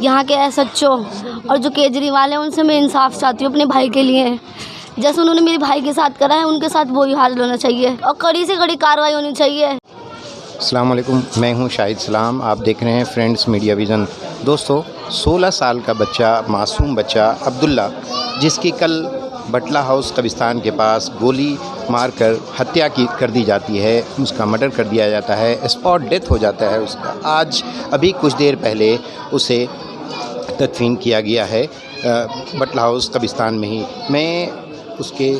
यहाँ के एसएचओ और जो केजरीवाल है उनसे मैं इंसाफ चाहती हूँ अपने भाई के लिए। जैसे उन्होंने मेरे भाई के साथ करा है उनके साथ वही हाल होना चाहिए और कड़ी से कड़ी कार्रवाई होनी चाहिए। अस्सलाम वालेकुम, मैं हूं शाहिद सलाम। आप देख रहे हैं फ्रेंड्स मीडिया विज़न। दोस्तों, 16 साल का बच्चा, मासूम बच्चा अब्दुल्ला, जिसकी कल बटला हाउस कब्रिस्तान के पास गोली मारकर हत्या कर दी जाती है, उसका मर्डर कर दिया जाता है, स्पॉट डेथ हो जाता है उसका। आज अभी कुछ देर पहले उसे तदफीन किया गया है बटला हाउस कब्रिस्तान में ही। मैं उसके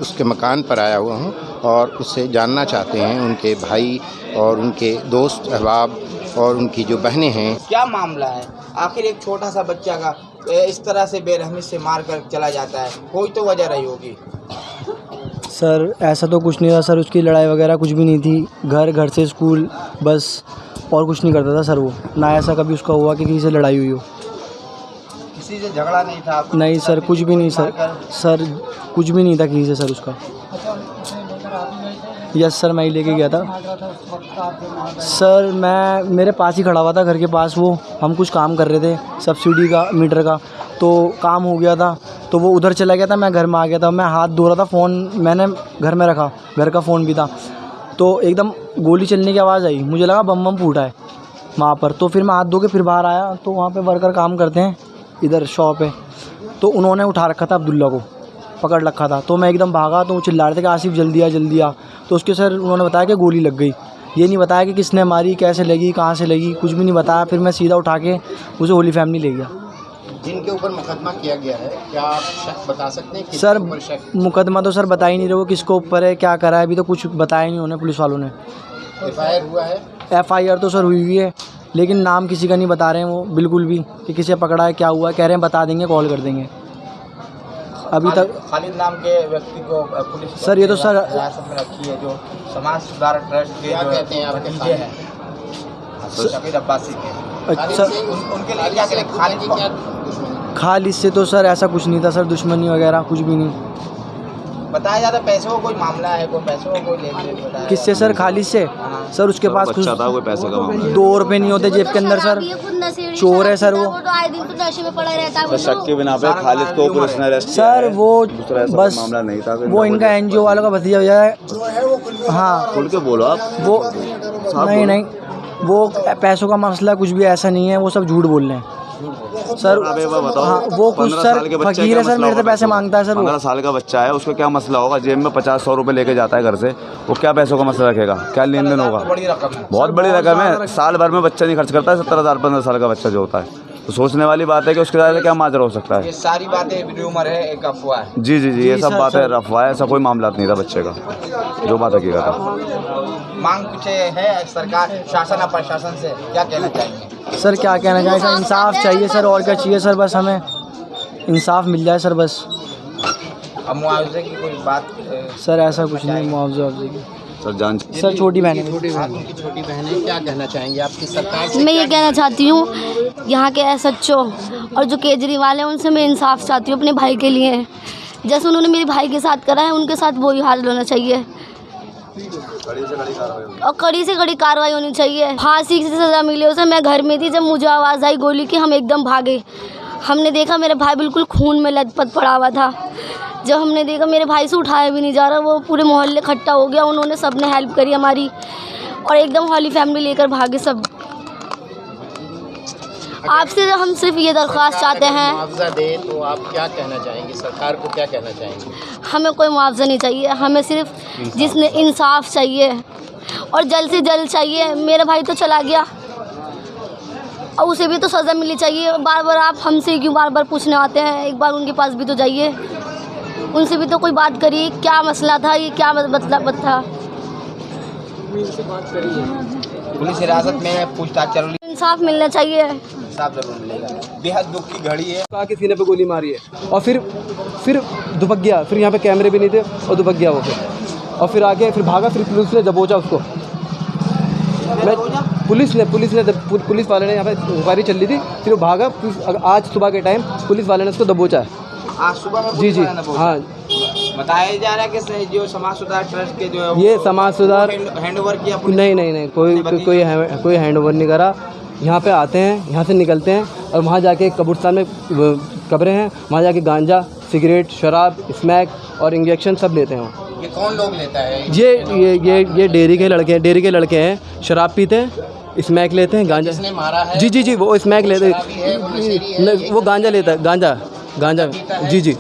उसके मकान पर आया हुआ हूँ और उससे जानना चाहते हैं उनके भाई और उनके दोस्त अहबाब और उनकी जो बहनें हैं। क्या मामला है? आखिर एक छोटा सा बच्चा का इस तरह से बेरहमी से मार कर चला जाता है, कोई तो वजह रही होगी। सर ऐसा तो कुछ नहीं था सर, उसकी लड़ाई वगैरह कुछ भी नहीं थी। घर से स्कूल बस, और कुछ नहीं करता था सर वो। ना ऐसा कभी उसका हुआ कि किसी से लड़ाई हुई हो। किसी से झगड़ा नहीं था? नहीं सर, कुछ भी नहीं सर कुछ भी नहीं था किसी से सर उसका। यस सर, मैं ही लेके गया था सर। मेरे पास ही खड़ा हुआ था घर के पास वो। हम कुछ काम कर रहे थे सब्सिडी का, मीटर का, तो काम हो गया था तो वो उधर चला गया था। मैं घर में आ गया था, मैं हाथ धो रहा था, फ़ोन मैंने घर में रखा, घर का फ़ोन भी था। तो एकदम गोली चलने की आवाज़ आई, मुझे लगा बम फूटा है वहाँ पर। तो फिर मैं हाथ धो के फिर बाहर आया तो वहाँ पे वर्कर काम करते हैं इधर शॉप है, तो उन्होंने उठा रखा था अब्दुल्ला को, पकड़ रखा था। तो मैं एकदम भागा तो वो चिल्ला रहे थे कि आसिफ जल्दी आ। तो उसके सर उन्होंने बताया कि गोली लग गई। ये नहीं बताया कि किसने मारी, कैसे लगी, कहाँ से लगी, कुछ भी नहीं बताया। फिर मैं सीधा उठा के उसे होली फैमिली ले गया। जिनके ऊपर मुकदमा किया गया है, क्या आप शक बता सकते हैं? सर मुकदमा तो सर बता ही नहीं रहे वो किसको ऊपर है, क्या करा है, अभी तो कुछ बताया नहीं उन्होंने पुलिस वालों ने। FIR हुआ है? FIR तो सर हुई है, लेकिन नाम किसी का नहीं बता रहे हैं वो बिल्कुल भी कि किसे पकड़ा है, क्या हुआ है। कह रहे हैं बता देंगे, कॉल कर देंगे। अभी तक खालिद नाम के व्यक्ति को पुलिस सर ये तो सर हिरासत में रखी है, जो समाज सुधार ट्रस्ट के क्या कहते हैं आपके भतीजे हैं शकील अब्बासी के। अच्छा, उनके लिए क्या करें? खालिद से तो सर ऐसा कुछ नहीं था सर, दुश्मनी वगैरह कुछ भी नहीं बताया जाता है। पैसों का कोई मामला है, कोई पैसों का कोई लेन देन बताया? किससे सर? खालिद से सर उसके पास कुछ था, कोई पैसे का मामला 2 रुपये नहीं होते जेब के अंदर सर। चोर है सर वो। तो आए दिन तो नशे में पड़ा रहता है। शक के बिना पे खालिद को पुलिस ने अरेस्ट किया सर है। वो बस मामला नहीं था, वो इनका NGO वालों का भतीजा है। हाँ खुल के बोलो आप। वो नहीं वो पैसों का मसला कुछ भी ऐसा नहीं है, वो सब झूठ बोल रहे हैं सर। हाँ वो कुछ सर फकीर है सर, मेरे से पैसे मांगता है सर। 15 साल का बच्चा है, उसको क्या मसला होगा? जेब में 50-100 रुपए लेके जाता है घर से, वो क्या पैसों का मसला रखेगा? क्या लेन देन होगा? बहुत बड़ी रकम है। साल भर में बच्चा नहीं खर्च करता है 70,000 15 साल का बच्चा जो होता है। तो सोचने वाली बात है कि उसके साथ क्या माजरा हो सकता है। ये सारी बातें र्यूमर है, एक अफवाह है। जी ये सब बातें अफवाह है, ऐसा कोई मामला नहीं था बच्चे का, जो बात हकीकत है। मांग कुछ है सरकार, शासन और प्रशासन से, क्या कहना चाहेंगे? सर क्या कहना चाहिए सर? इंसाफ चाहिए सर, और क्या चाहिए सर? बस हमें इंसाफ मिल जाए सर बस। अब मुआवजे की कोई बात? सर ऐसा कुछ नहीं मुआवजे की सर। छोटी बहन उनकी छोटी बहन है, क्या कहना चाहेंगे आपकी सरकार से? मैं ये कहना चाहती हूँ यहाँ के एसएचओ और जो केजरीवाल है उनसे मैं इंसाफ चाहती हूँ अपने भाई के लिए। जैसे उन्होंने मेरे भाई के साथ करा है उनके साथ वही हाल होना चाहिए और कड़ी से कड़ी कार्रवाई होनी चाहिए। फांसी की सज़ा मिली उसे। मैं घर में थी जब मुझे आवाज़ आई गोली की, हम एकदम भागे। हमने देखा मेरे भाई बिल्कुल खून में लथपथ पड़ा हुआ था। जब हमने देखा मेरे भाई से उठाया भी नहीं जा रहा, वो पूरे मोहल्ले इकट्ठा हो गया, उन्होंने सबने हेल्प करी हमारी और एकदम होली फैमिली लेकर भागे सब। आपसे हम सिर्फ ये दरख्वास्त चाहते हैं, मुआवजा दे तो आप क्या कहना चाहेंगे? सरकार को क्या कहना चाहेंगे? हमें कोई मुआवजा नहीं चाहिए, हमें सिर्फ जिसने इंसाफ चाहिए और जल्द से जल्द चाहिए। मेरा भाई तो चला गया और उसे भी तो सज़ा मिलनी चाहिए। बार बार आप हमसे क्यों बार बार पूछने आते हैं? एक बार उनके पास भी तो जाइए, उनसे भी तो कोई बात करिए, क्या मसला था, ये क्या मतलब था। पुलिस हिरासत में पूछताछ चल रही है, इंसाफ मिलना चाहिए। इंसाफ जरूर मिलेगा। बेहद दुख की घड़ी है। कहा कि सीने पे गोली मारी है और फिर दुबक गया। फिर यहाँ पे कैमरे भी नहीं थे और दुबक गया वो फिर, और फिर आगे फिर भागा। फिर पुलिस ने दबोचा उसको। पुलिस वाले ने यहाँ पे इंक्वायरी चल रही थी, फिर वो भागा। आज सुबह के टाइम पुलिस वाले ने उसको दबोचा है। आज सुबह में जी हाँ, बताया जा रहा है कि जो समाज सुधार ट्रस्ट के जो है ये समाज सुधार हैंड ओवर किया। नहीं कोई हैंड ओवर नहीं करा। यहाँ पे आते हैं, यहाँ से निकलते हैं और वहाँ जाके कब्रिस्तान में कब्रें हैं, वहाँ जाके गांजा, सिगरेट, शराब, स्मैक और इंजेक्शन सब लेते हैं। ये कौन लोग लेता है? ये डेयरी के लड़के हैं, शराब पीते हैं, स्मैक लेते हैं, गांजा। जिसने मारा है जी वो स्मैक लेते हैं, वो गांजा लेता है, गांजा जी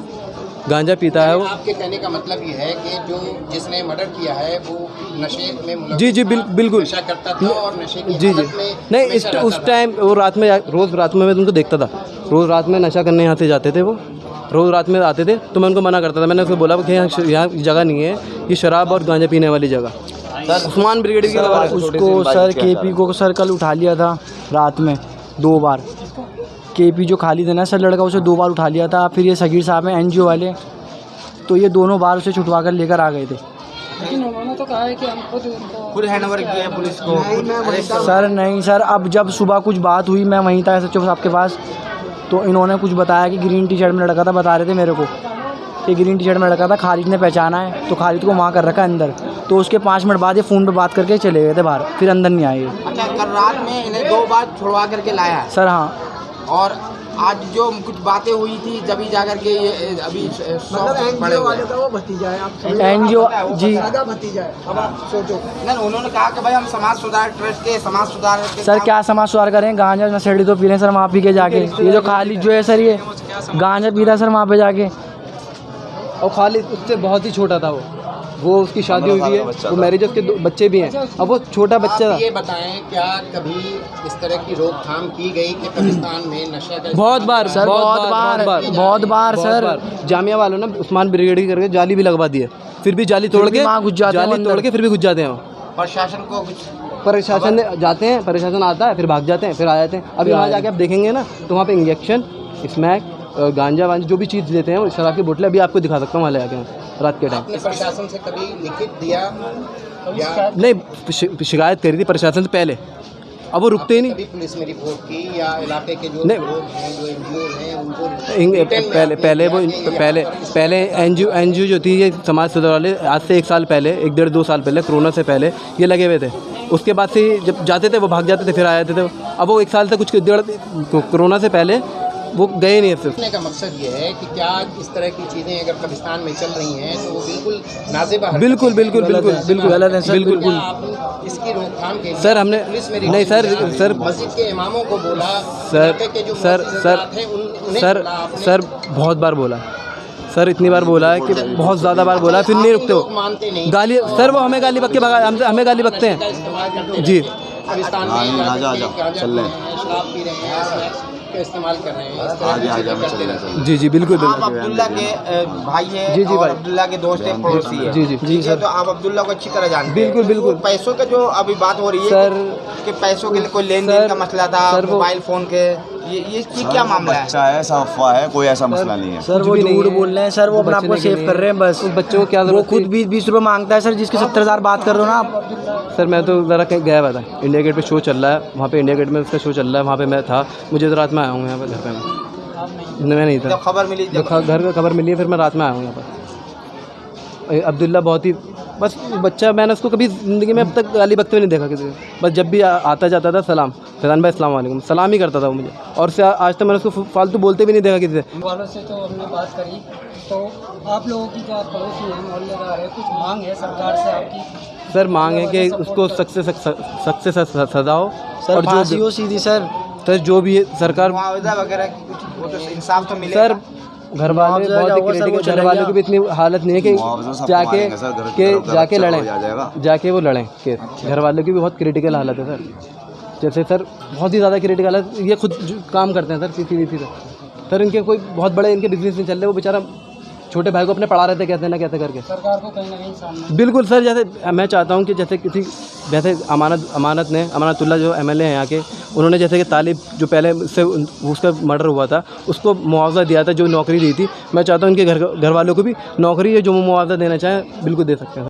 गांजा पीता है वो। आपके कहने का मतलब ये है कि जो जिसने मर्डर किया है वो नशे में मुलव्वस जी बिल्कुल नशा करता था और नशे की जी हालत में नहीं उस टाइम वो रोज़ रात में मैं उनको देखता था, रोज़ रात में नशा करने यहाँ से जाते थे, वो रोज़ रात में आते थे तो मैं उनको मना करता था। मैंने उसको बोला कि यहाँ जगह नहीं है, ये शराब और गांजा पीने वाली जगह। उस्मान ब्रिगेड की उसको सर केपी को सर कल उठा लिया था रात में 2 बार। केपी जो खाली था ना सर लड़का, उसे 2 बार उठा लिया था। फिर ये सगीर साहब हैं एनजीओ वाले, तो ये दोनों बार उसे छुटवा कर लेकर आ गए थे। लेकिन उन्होंने तो कहा है कि हम खुद हैंडओवर किया है पुलिस को। सर नहीं सर, अब जब सुबह कुछ बात हुई, मैं वहीं था SHO साहब के पास, तो इन्होंने कुछ बताया कि ग्रीन टी शर्ट में लड़का था, बता रहे थे मेरे को कि ग्रीन टी शर्ट में लड़का था, खालिद ने पहचाना है, तो खालिद को वहाँ कर रखा अंदर। तो उसके 5 मिनट बाद ये फ़ोन पे बात करके चले गए थे बाहर, फिर अंदर नहीं आए। अच्छा, कल रात में इन्हें 2 बार छुड़वा करके लाया है सर हाँ, और आज जो कुछ बातें हुई थी जब ही जाकर के ये अभी एनजीओ वाले का वो भतीजा है, आप एनजीओ जी भतीजा है। अब आप सोचो, नहीं, उन्होंने कहा कि भाई हम समाज सुधार ट्रस्ट के समाज सुधार के सर क्या समाज सुधार करें, गांजा नशेड़ी तो पी रहे हैं सर वहाँ पी के जाके। ये जो खालिद जो है सर, ये गांजा पी रहा है सर वहाँ पे जाके। और खालिद उससे बहुत ही छोटा था, वो उसकी शादी हुई है, वो मैरिज, उसके 2 बच्चे भी हैं, अब वो छोटा बच्चा था। ये बताएं, क्या कभी इस तरह की रोकथाम की गई कि पाकिस्तान में नशा का बहुत बार सर, बहुत बार सर। जामिया वालों ने उस्मान ब्रिगेड करके जाली भी लगवा दी है, फिर भी जाली तोड़ के वहाँ घुस जाते हैं, जाली तोड़ के फिर भी घुस जाते हैं। प्रशासन को कुछ प्रशासन ने जाते हैं, प्रशासन आता है, फिर भाग जाते हैं, फिर आ जाते हैं। अभी वहाँ जाके आप देखेंगे ना तो वहाँ पे इंजेक्शन, स्मैक, गांजा वांजा जो भी चीज़ लेते हैं, शराब की बोतलें अभी आपको दिखा सकता हूँ वहाँ ले आके रात के टाइम। आपने प्रशासन से कभी लिखित दिया या नहीं, शिकायत करी थी प्रशासन से पहले, अब वो रुकते ही नहीं। कभी पुलिस में रिपोर्ट की या इलाके के जो नहीं। लोग हैं, जो एनजीओ हैं, उनको पहले एनजीओ जो थी, ये समाज सुधार वाले, आज से 1 साल पहले, 1-1.5-2 साल पहले, कोरोना से पहले ये लगे हुए थे। उसके बाद से जब जाते थे वो भाग जाते थे, फिर आ जाते थे। अब वो 1 साल से कुछ कोरोना से पहले वो गए नहीं। कहने का मकसद ये है कि क्या इस तरह की चीज़ें अगर पाकिस्तान में चल रही हैं तो वो बिल्कुल नाज़ेबा हरकत बिल्कुल है। गलत है सर, बिल्कुल। क्या आप इसकी रोकथाम के लिए सर हमने पुलिस में नहीं सर मस्जिद के इमामों को बोला, सर इलाके के जो मुअज़्ज़िज़ात हैं, उन्हें बोला आपने? सर बहुत बार बोला सर, इतनी बार बोला है कि बहुत ज़्यादा बार बोला, फिर नहीं रुकते लोग हो। मानते नहीं। गाली सर, वो हमें गाली बक के भगा, हमें गाली बकते हैं इस्तेमाल करते जी। पाकिस्तान में गांजा चल रहे हैं, शराब पी रहे हैं, स्नैक्स का इस्तेमाल कर रहे हैं, इस तरह की जी बिल्कुल आप अब्दुल्ला के भाई है जी और भाई। अब्दुल्ला के दोस्त है, पड़ोसी है। जी ठीक है, तो आप अब्दुल्ला को अच्छी तरह जानते हैं। बिल्कुल। तो पैसों का जो अभी बात हो रही है सर कि पैसों के लिए कोई लेन देन का मसला था, सर, वो मोबाइल फोन के, ये क्या मामला है? बच्चा है, सब अफवाह है, कोई ऐसा मसला नहीं है। सर वो झूठ बोल रहे हैं सर, वो अपने आप को सेव कर रहे हैं बस। उस बच्चों को क्या वो जरूरत खुद 20-20 रुपये मांगता है सर, जिसके 70,000 बात कर रहे हो ना आप। सर मैं तो ज़रा कहीं गया हुआ था, इंडिया गेट पे शो चल रहा है, वहाँ पे इंडिया गेट में उसका शो चल रहा है, वहाँ पे मैं था, मुझे तो रात में आया हूँ यहाँ पर घर पे। मैं नहीं था, जब खबर मिली, घर का खबर मिली है, फिर मैं रात में आया हूँ यहाँ पर। अब्दुल्ला बहुत ही बस बच्चा, मैंने उसको कभी ज़िंदगी में अब तक गाली बकते हुए नहीं देखा किसी को। बस जब भी आता जाता था सलाम, फैज़ान भाई अस्सलाम वालेकुम, सलाम ही करता था वो मुझे, और से आज तक मैंने उसको फालतू बोलते भी नहीं देखा किसी से। वालों से तो हमने बात करी, तो आप लोगों की जो आप पड़ोसी हैं, मोहल्लेदार है, कुछ मांग है सरकार से आपकी? सर मांग है कि उसको सख्त से सज़ा हो, सर और फांसी हो सीधी सर। जो भी है सरकार, मुआवजा वगैरह की कुछ वो तो इंसाफ तो मिले सर घर वाले बहुत ही क्रिटिकल, घर वालों की भी इतनी हालत नहीं है कि जाके लड़ें, जाके वो लड़ें केस। घर वालों की भी बहुत क्रिटिकल हालत है सर, जैसे सर बहुत ही ज़्यादा क्रिटिकल हालत, ये खुद काम करते हैं सर सीधी सर, इनके कोई बहुत बड़े इनके बिजनेस नहीं चल रहे, वो बेचारा छोटे भाई को अपने पढ़ा रहे थे, कहते ना कहते करके। सरकार को कहीं ना कहीं सामने बिल्कुल सर, जैसे मैं चाहता हूँ कि जैसे अमानतुल्लाह जो MLA हैं यहाँ के, उन्होंने जैसे कि तालिब जो पहले से उसका मर्डर हुआ था, उसको मुआवजा दिया था, जो नौकरी दी थी, मैं चाहता हूँ उनके घर वालों को भी नौकरी है, जो मुआवजा देना चाहें बिल्कुल दे सकते हैं।